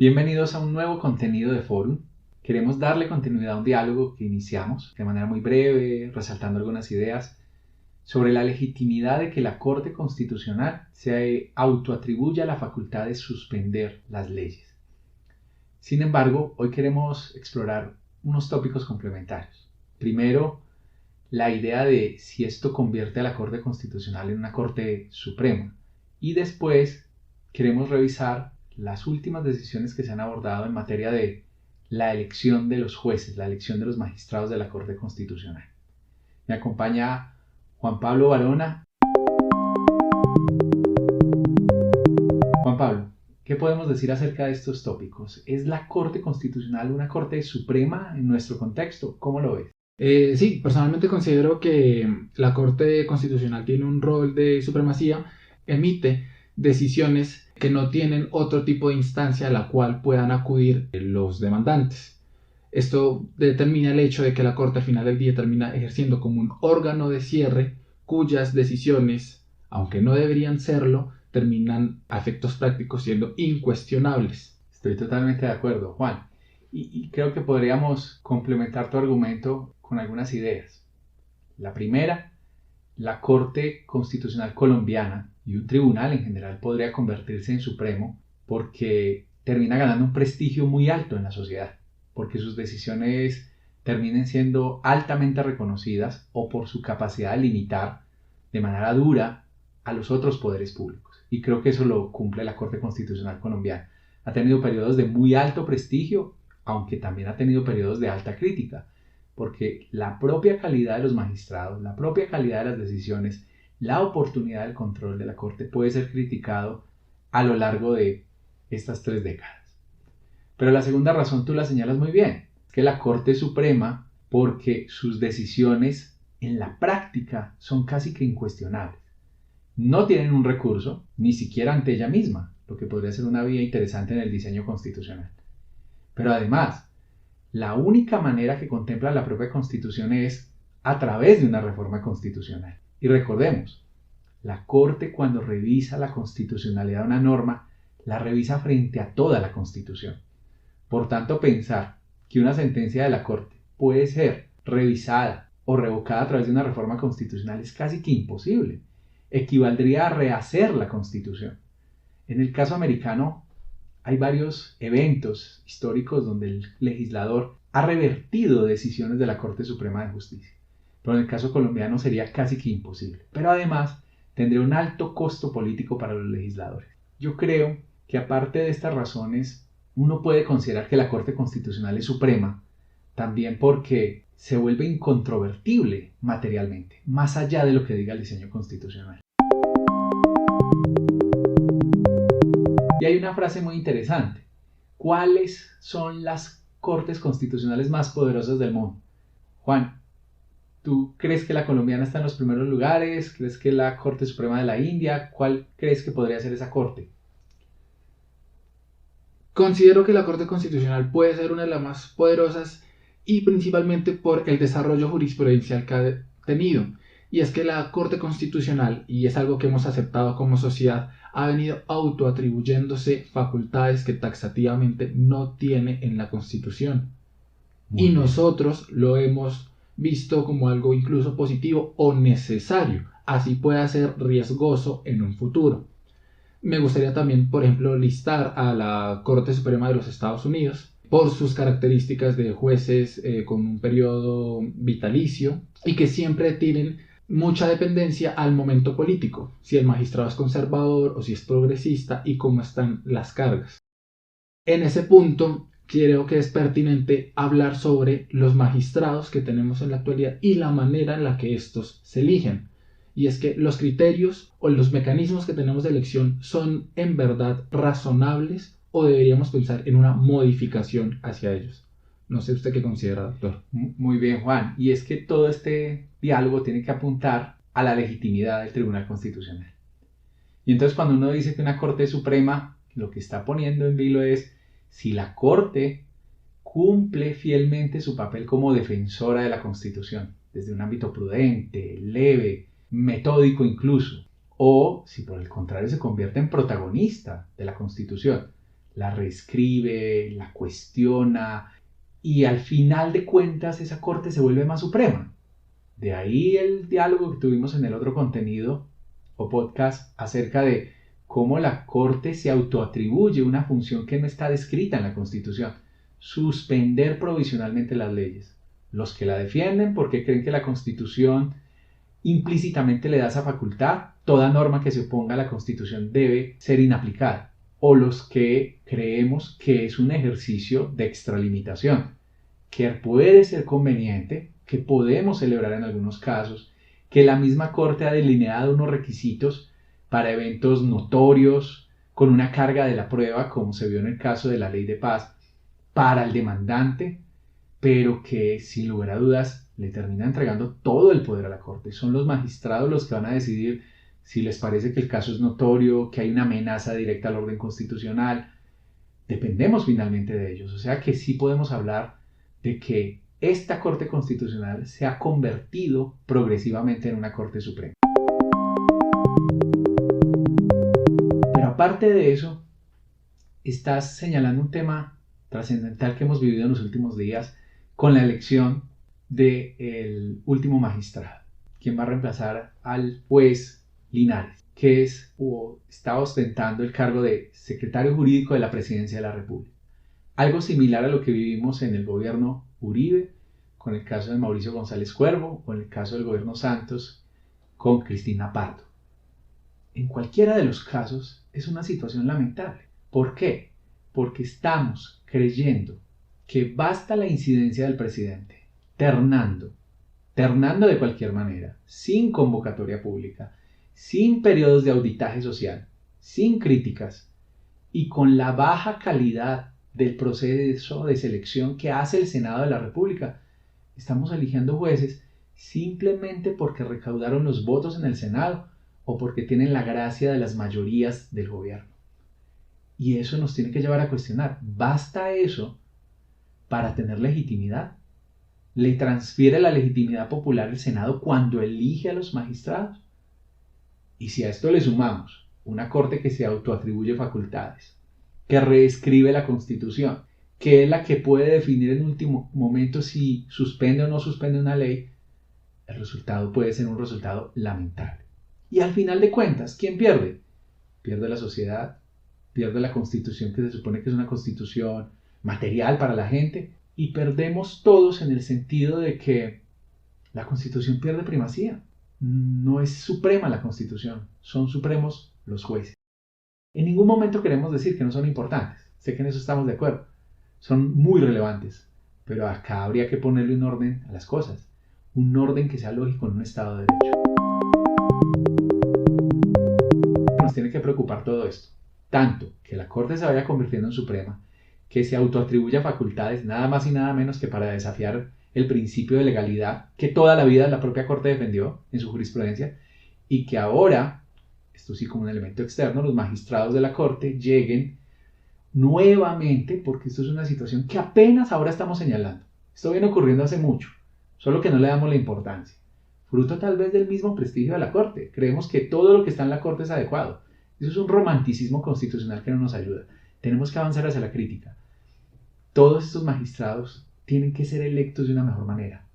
Bienvenidos a un nuevo contenido de Forum. Queremos darle continuidad a un diálogo que iniciamos de manera muy breve, resaltando algunas ideas sobre la legitimidad de que la Corte Constitucional se autoatribuya la facultad de suspender las leyes. Sin embargo, hoy queremos explorar unos tópicos complementarios. Primero, la idea de si esto convierte a la Corte Constitucional en una Corte Suprema. Y después queremos revisar las últimas decisiones que se han abordado en materia de la elección de los jueces, la elección de los magistrados de la Corte Constitucional. Me acompaña Juan Pablo Barona. Juan Pablo, ¿qué podemos decir acerca de estos tópicos? ¿Es la Corte Constitucional una Corte Suprema en nuestro contexto? ¿Cómo lo ves? Sí, personalmente considero que la Corte Constitucional tiene un rol de supremacía, emite decisiones que no tienen otro tipo de instancia a la cual puedan acudir los demandantes. Esto determina el hecho de que la Corte al final del día termina ejerciendo como un órgano de cierre cuyas decisiones, aunque no deberían serlo, terminan a efectos prácticos siendo incuestionables. Estoy totalmente de acuerdo, Juan. Y creo que podríamos complementar tu argumento con algunas ideas. La primera, la Corte Constitucional colombiana y un tribunal en general podría convertirse en supremo porque termina ganando un prestigio muy alto en la sociedad, porque sus decisiones terminen siendo altamente reconocidas o por su capacidad de limitar de manera dura a los otros poderes públicos. Y creo que eso lo cumple la Corte Constitucional colombiana. Ha tenido periodos de muy alto prestigio, aunque también ha tenido periodos de alta crítica, porque la propia calidad de los magistrados, la propia calidad de las decisiones, la oportunidad del control de la Corte puede ser criticado a lo largo de estas 3 décadas. Pero la segunda razón tú la señalas muy bien, que la Corte es suprema porque sus decisiones en la práctica son casi que incuestionables. No tienen un recurso, ni siquiera ante ella misma, lo que podría ser una vía interesante en el diseño constitucional. Pero además, la única manera que contempla la propia Constitución es a través de una reforma constitucional. Y recordemos, la Corte cuando revisa la constitucionalidad de una norma, la revisa frente a toda la Constitución. Por tanto, pensar que una sentencia de la Corte puede ser revisada o revocada a través de una reforma constitucional es casi que imposible. Equivaldría a rehacer la Constitución. En el caso americano, hay varios eventos históricos donde el legislador ha revertido decisiones de la Corte Suprema de Justicia. Pero en el caso colombiano sería casi que imposible. Pero además tendría un alto costo político para los legisladores. Yo creo que aparte de estas razones, uno puede considerar que la Corte Constitucional es suprema, también porque se vuelve incontrovertible materialmente, más allá de lo que diga el diseño constitucional. Y hay una frase muy interesante. ¿Cuáles son las cortes constitucionales más poderosas del mundo? Juan, ¿tú crees que la colombiana está en los primeros lugares? ¿Crees que la Corte Suprema de la India? ¿Cuál crees que podría ser esa corte? Considero que la Corte Constitucional puede ser una de las más poderosas y principalmente por el desarrollo jurisprudencial que ha tenido. Y es que la Corte Constitucional, y es algo que hemos aceptado como sociedad, ha venido autoatribuyéndose facultades que taxativamente no tiene en la Constitución. Y nosotros lo hemos visto como algo incluso positivo o necesario, así pueda ser riesgoso en un futuro. Me gustaría también, por ejemplo, listar a la Corte Suprema de los Estados Unidos por sus características de jueces con un periodo vitalicio y que siempre tienen mucha dependencia al momento político, si el magistrado es conservador o si es progresista y cómo están las cargas. En ese punto, creo que es pertinente hablar sobre los magistrados que tenemos en la actualidad y la manera en la que estos se eligen. Y es que los criterios o los mecanismos que tenemos de elección son en verdad razonables o deberíamos pensar en una modificación hacia ellos. No sé usted qué considera, doctor. Muy bien, Juan. Y es que todo este diálogo tiene que apuntar a la legitimidad del Tribunal Constitucional. Y entonces cuando uno dice que una Corte Suprema, lo que está poniendo en vilo es si la Corte cumple fielmente su papel como defensora de la Constitución, desde un ámbito prudente, leve, metódico incluso, o si por el contrario se convierte en protagonista de la Constitución. la reescribe, la cuestiona y al final de cuentas esa corte se vuelve más suprema. De ahí el diálogo que tuvimos en el otro contenido o podcast acerca de cómo la corte se autoatribuye una función que no está descrita en la Constitución: suspender provisionalmente las leyes. Los que la defienden porque creen que la Constitución implícitamente le da esa facultad, toda norma que se oponga a la Constitución debe ser inaplicada. O los que creemos que es un ejercicio de extralimitación, que puede ser conveniente, que podemos celebrar en algunos casos, que la misma Corte ha delineado unos requisitos para eventos notorios, con una carga de la prueba, como se vio en el caso de la Ley de Paz, para el demandante, pero que sin lugar a dudas le termina entregando todo el poder a la Corte. Son los magistrados los que van a decidir si les parece que el caso es notorio, que hay una amenaza directa al orden constitucional. Dependemos finalmente de ellos. O sea que sí podemos hablar de que esta Corte Constitucional se ha convertido progresivamente en una Corte Suprema. Pero aparte de eso, estás señalando un tema trascendental que hemos vivido en los últimos días con la elección del último magistrado, quien va a reemplazar al juez Linares, que está ostentando el cargo de secretario jurídico de la Presidencia de la República. Algo similar a lo que vivimos en el gobierno Uribe, con el caso de Mauricio González Cuervo, o en el caso del gobierno Santos, con Cristina Pardo. En cualquiera de los casos es una situación lamentable. ¿Por qué? Porque estamos creyendo que basta la incidencia del presidente, ternando de cualquier manera, sin convocatoria pública, sin periodos de auditaje social, sin críticas y con la baja calidad del proceso de selección que hace el Senado de la República. Estamos eligiendo jueces simplemente porque recaudaron los votos en el Senado o porque tienen la gracia de las mayorías del gobierno. Y eso nos tiene que llevar a cuestionar, ¿basta eso para tener legitimidad? ¿Le transfiere la legitimidad popular el Senado cuando elige a los magistrados? Y si a esto le sumamos una Corte que se autoatribuye facultades, que reescribe la Constitución, que es la que puede definir en último momento si suspende o no suspende una ley, el resultado puede ser un resultado lamentable. Y al final de cuentas, ¿quién pierde? Pierde la sociedad, pierde la Constitución, que se supone que es una Constitución material para la gente, y perdemos todos en el sentido de que la Constitución pierde primacía. No es suprema la Constitución, son supremos los jueces. En ningún momento queremos decir que no son importantes, sé que en eso estamos de acuerdo, son muy relevantes, pero acá habría que ponerle un orden a las cosas, un orden que sea lógico en un Estado de Derecho. Nos tiene que preocupar todo esto, tanto que la Corte se vaya convirtiendo en suprema, que se autoatribuya facultades nada más y nada menos que para desafiar el principio de legalidad que toda la vida la propia Corte defendió en su jurisprudencia, y que ahora, esto sí como un elemento externo, los magistrados de la Corte lleguen nuevamente, porque esto es una situación que apenas ahora estamos señalando. Esto viene ocurriendo hace mucho, solo que no le damos la importancia. Fruto tal vez del mismo prestigio de la Corte. Creemos que todo lo que está en la Corte es adecuado. Eso es un romanticismo constitucional que no nos ayuda. Tenemos que avanzar hacia la crítica. Todos estos magistrados tienen que ser electos de una mejor manera,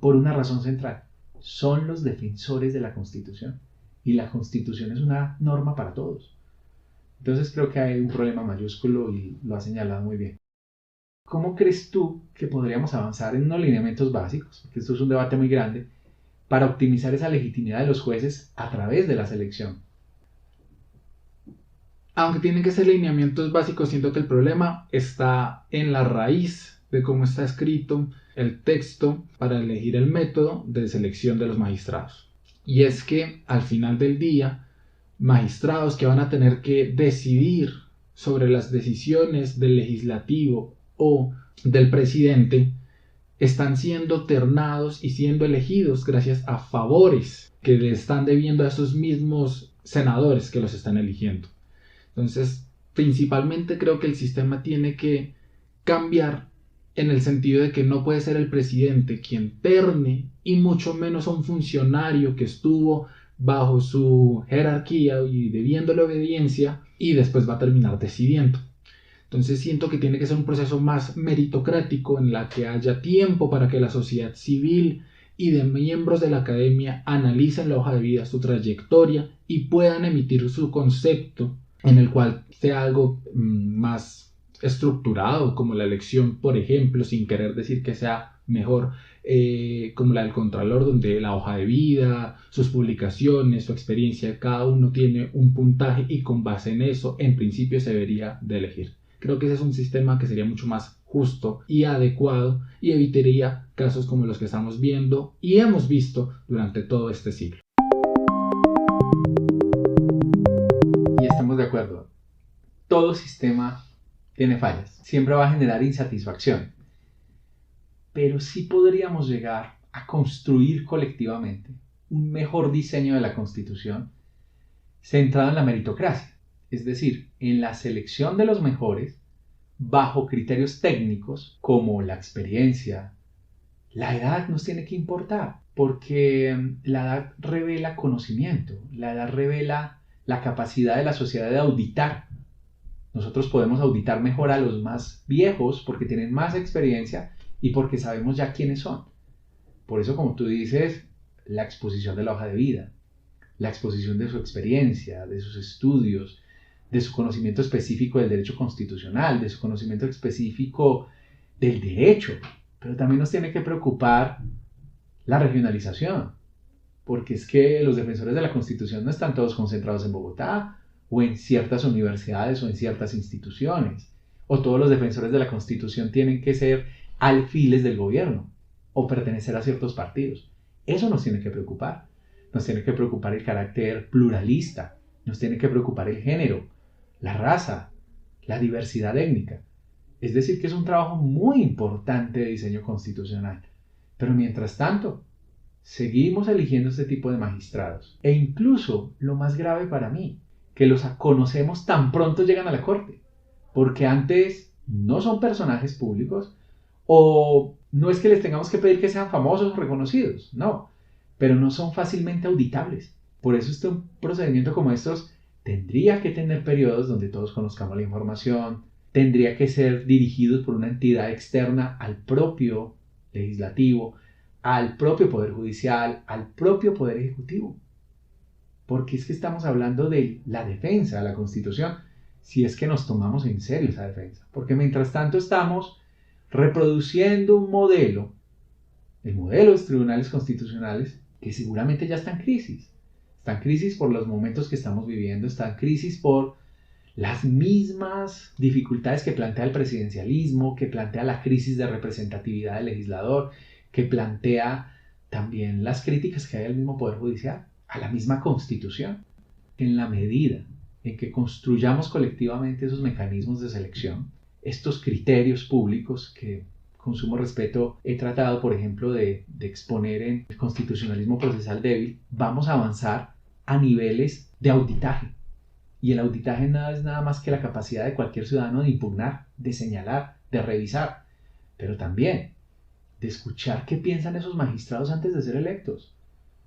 por una razón central. Son los defensores de la Constitución, y la Constitución es una norma para todos. Entonces creo que hay un problema mayúsculo y lo ha señalado muy bien. ¿Cómo crees tú que podríamos avanzar en unos lineamientos básicos? Porque esto es un debate muy grande, para optimizar esa legitimidad de los jueces a través de la selección. Aunque tienen que ser lineamientos básicos, siento que el problema está en la raíz de cómo está escrito el texto para elegir el método de selección de los magistrados. Y es que al final del día, magistrados que van a tener que decidir sobre las decisiones del legislativo o del presidente están siendo ternados y siendo elegidos gracias a favores que le están debiendo a esos mismos senadores que los están eligiendo. Entonces, principalmente creo que el sistema tiene que cambiar en el sentido de que no puede ser el presidente quien terne, y mucho menos a un funcionario que estuvo bajo su jerarquía y debiéndole obediencia y después va a terminar decidiendo. Entonces siento que tiene que ser un proceso más meritocrático en la que haya tiempo para que la sociedad civil y de miembros de la academia analicen la hoja de vida, su trayectoria y puedan emitir su concepto en el cual sea algo más estructurado, como la elección, por ejemplo, sin querer decir que sea mejor, como la del Contralor, donde la hoja de vida, sus publicaciones, su experiencia, cada uno tiene un puntaje y con base en eso, en principio, se debería de elegir. Creo que ese es un sistema que sería mucho más justo y adecuado y evitaría casos como los que estamos viendo y hemos visto durante todo este siglo. Y estamos de acuerdo. Todo sistema tiene fallas. Siempre va a generar insatisfacción. Pero sí podríamos llegar a construir colectivamente un mejor diseño de la Constitución centrado en la meritocracia, es decir, en la selección de los mejores bajo criterios técnicos como la experiencia. La edad nos tiene que importar, porque la edad revela conocimiento, la edad revela la capacidad de la sociedad de auditar. Nosotros podemos auditar mejor a los más viejos porque tienen más experiencia y porque sabemos ya quiénes son. Por eso, como tú dices, la exposición de la hoja de vida, la exposición de su experiencia, de sus estudios, de su conocimiento específico del derecho constitucional, de su conocimiento específico del derecho. Pero también nos tiene que preocupar la regionalización, porque es que los defensores de la Constitución no están todos concentrados en Bogotá, o en ciertas universidades o en ciertas instituciones, o todos los defensores de la Constitución tienen que ser alfiles del gobierno o pertenecer a ciertos partidos. Eso nos tiene que preocupar. Nos tiene que preocupar el carácter pluralista, nos tiene que preocupar el género, la raza, la diversidad étnica. Es decir, que es un trabajo muy importante de diseño constitucional. Pero mientras tanto, seguimos eligiendo este tipo de magistrados. E incluso, lo más grave para mí, que los conocemos tan pronto llegan a la corte. Porque antes no son personajes públicos o no es que les tengamos que pedir que sean famosos o reconocidos, no, pero no son fácilmente auditables. Por eso un procedimiento como estos tendría que tener periodos donde todos conozcamos la información, tendría que ser dirigidos por una entidad externa al propio legislativo, al propio Poder Judicial, al propio Poder Ejecutivo. Porque es que estamos hablando de la defensa de la Constitución, si es que nos tomamos en serio esa defensa. Porque mientras tanto estamos reproduciendo un modelo, el modelo de los tribunales constitucionales, que seguramente ya está en crisis. Está en crisis por los momentos que estamos viviendo, está en crisis por las mismas dificultades que plantea el presidencialismo, que plantea la crisis de representatividad del legislador, que plantea también las críticas que hay al mismo Poder Judicial, a la misma Constitución. En la medida en que construyamos colectivamente esos mecanismos de selección, estos criterios públicos que, con sumo respeto, he tratado, por ejemplo, de exponer en el constitucionalismo procesal débil, vamos a avanzar a niveles de auditaje. Y el auditaje es nada más que la capacidad de cualquier ciudadano de impugnar, de señalar, de revisar, pero también de escuchar qué piensan esos magistrados antes de ser electos.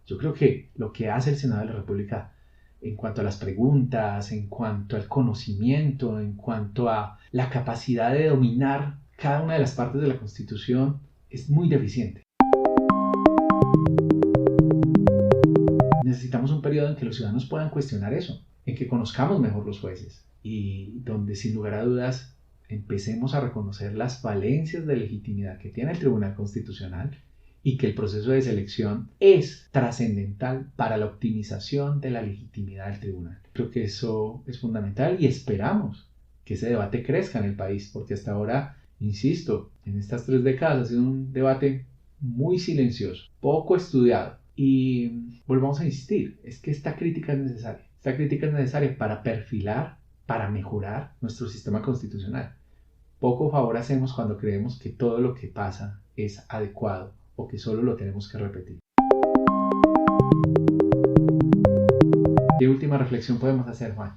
Yo creo que lo que hace el Senado de la República en cuanto a las preguntas, en cuanto al conocimiento, en cuanto a la capacidad de dominar cada una de las partes de la Constitución, es muy deficiente. Necesitamos un periodo en que los ciudadanos puedan cuestionar eso, en que conozcamos mejor los jueces y donde sin lugar a dudas empecemos a reconocer las falencias de legitimidad que tiene el Tribunal Constitucional y que el proceso de selección es trascendental para la optimización de la legitimidad del tribunal. Creo que eso es fundamental y esperamos que ese debate crezca en el país, porque hasta ahora, insisto, en estas 3 décadas ha sido un debate muy silencioso, poco estudiado. Y volvamos a insistir, es que esta crítica es necesaria. Esta crítica es necesaria para perfilar, para mejorar nuestro sistema constitucional. Poco favor hacemos cuando creemos que todo lo que pasa es adecuado o que solo lo tenemos que repetir. ¿Qué última reflexión podemos hacer, Juan?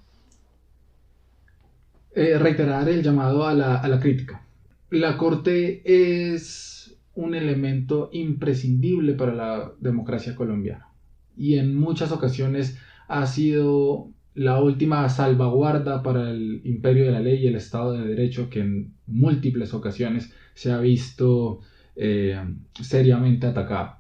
Reiterar el llamado a la crítica. La Corte es un elemento imprescindible para la democracia colombiana y en muchas ocasiones ha sido la última salvaguarda para el imperio de la ley y el Estado de Derecho, que en múltiples ocasiones se ha visto seriamente atacado.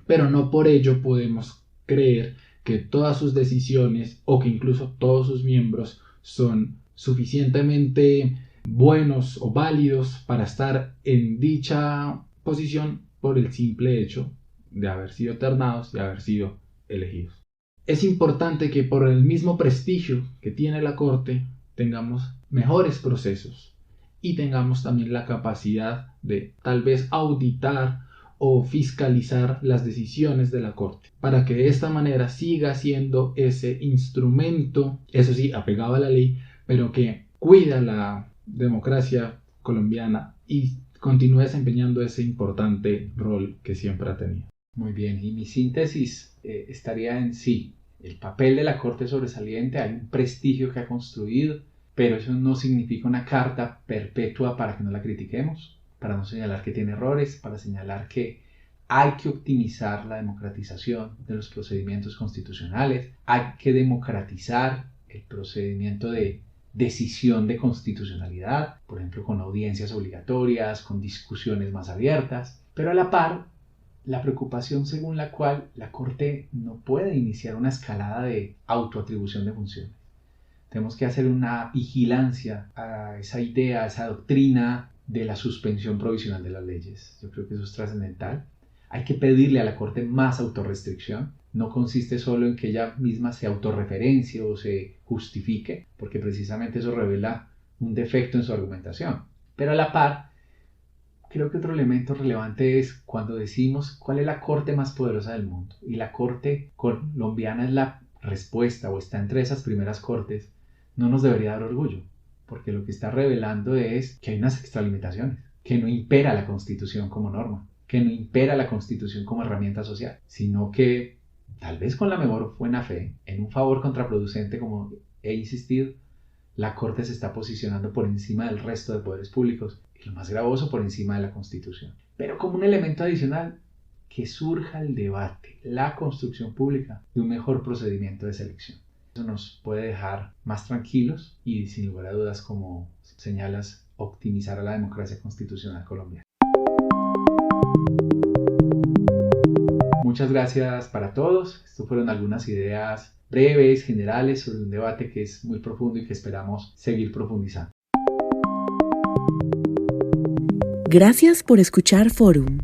Pero no por ello podemos creer que todas sus decisiones o que incluso todos sus miembros son suficientemente buenos o válidos para estar en dicha posición por el simple hecho de haber sido ternados, de haber sido elegidos. Es importante que por el mismo prestigio que tiene la Corte tengamos mejores procesos y tengamos también la capacidad de tal vez auditar o fiscalizar las decisiones de la Corte, para que de esta manera siga siendo ese instrumento, eso sí, apegado a la ley, pero que cuida la democracia colombiana y continúe desempeñando ese importante rol que siempre ha tenido. Muy bien, y mi síntesis estaría en sí. El papel de la Corte es sobresaliente, hay un prestigio que ha construido, pero eso no significa una carta perpetua para que no la critiquemos, para no señalar que tiene errores, para señalar que hay que optimizar la democratización de los procedimientos constitucionales, hay que democratizar el procedimiento de decisión de constitucionalidad, por ejemplo, con audiencias obligatorias, con discusiones más abiertas, pero a la par, la preocupación según la cual la Corte no puede iniciar una escalada de autoatribución de funciones. Tenemos que hacer una vigilancia a esa idea, a esa doctrina de la suspensión provisional de las leyes. Yo creo que eso es trascendental. Hay que pedirle a la Corte más autorrestricción. No consiste solo en que ella misma se autorreferencie o se justifique, porque precisamente eso revela un defecto en su argumentación. Pero a la par, creo que otro elemento relevante es cuando decimos cuál es la Corte más poderosa del mundo. Y la Corte colombiana es la respuesta o está entre esas primeras cortes. No nos debería dar orgullo, porque lo que está revelando es que hay unas extralimitaciones, que no impera la Constitución como norma, que no impera la Constitución como herramienta social, sino que, tal vez con la mejor buena fe, en un favor contraproducente, como he insistido, la Corte se está posicionando por encima del resto de poderes públicos y, lo más gravoso, por encima de la Constitución. Pero como un elemento adicional, que surja el debate, la construcción pública de un mejor procedimiento de selección. Eso nos puede dejar más tranquilos y, sin lugar a dudas, como señalas, optimizar a la democracia constitucional colombiana. Muchas gracias para todos. Estas fueron algunas ideas breves, generales, sobre un debate que es muy profundo y que esperamos seguir profundizando. Gracias por escuchar Forum,